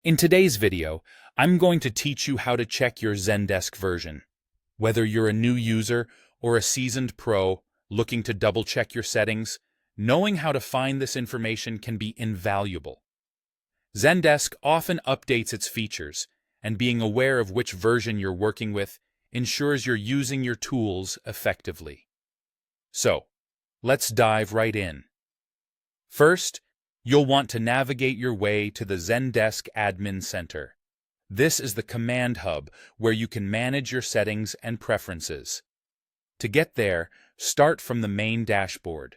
In today's video, I'm going to teach you how to check your Zendesk version. Whether you're a new user or a seasoned pro looking to double-check your settings, knowing how to find this information can be invaluable. Zendesk often updates its features, and being aware of which version you're working with ensures you're using your tools effectively. So, let's dive right in. First, you'll want to navigate your way to the Zendesk Admin Center. This is the command hub where you can manage your settings and preferences. To get there, start from the main dashboard.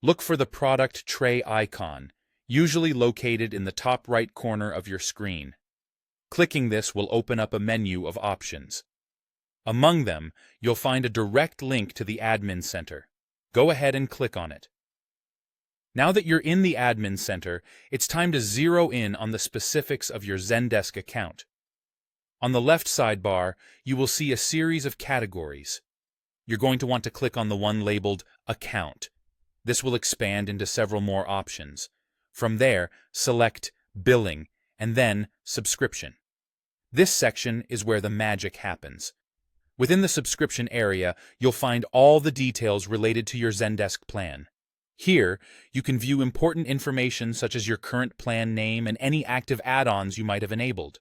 Look for the product tray icon, usually located in the top right corner of your screen. Clicking this will open up a menu of options. Among them, you'll find a direct link to the Admin Center. Go ahead and click on it. Now that you're in the Admin Center, it's time to zero in on the specifics of your Zendesk account. On the left sidebar, you will see a series of categories. You're going to want to click on the one labeled Account. This will expand into several more options. From there, select Billing and then Subscription. This section is where the magic happens. Within the subscription area, you'll find all the details related to your Zendesk plan. Here, you can view important information such as your current plan name and any active add-ons you might have enabled.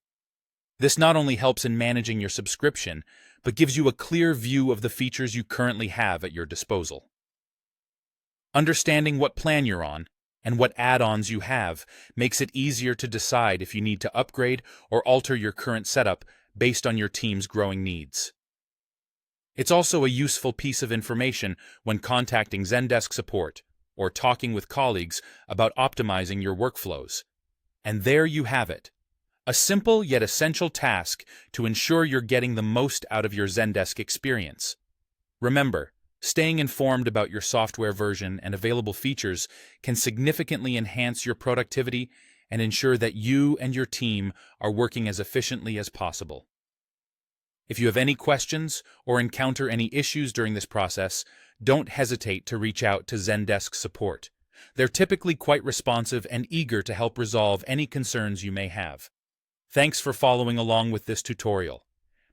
This not only helps in managing your subscription, but gives you a clear view of the features you currently have at your disposal. Understanding what plan you're on and what add-ons you have makes it easier to decide if you need to upgrade or alter your current setup based on your team's growing needs. It's also a useful piece of information when contacting Zendesk support or talking with colleagues about optimizing your workflows. And there you have it, a simple yet essential task to ensure you're getting the most out of your Zendesk experience. Remember, staying informed about your software version and available features can significantly enhance your productivity and ensure that you and your team are working as efficiently as possible. If you have any questions or encounter any issues during this process, don't hesitate to reach out to Zendesk support. They're typically quite responsive and eager to help resolve any concerns you may have. Thanks for following along with this tutorial.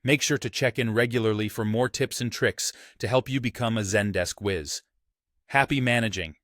Make sure to check in regularly for more tips and tricks to help you become a Zendesk whiz. Happy managing!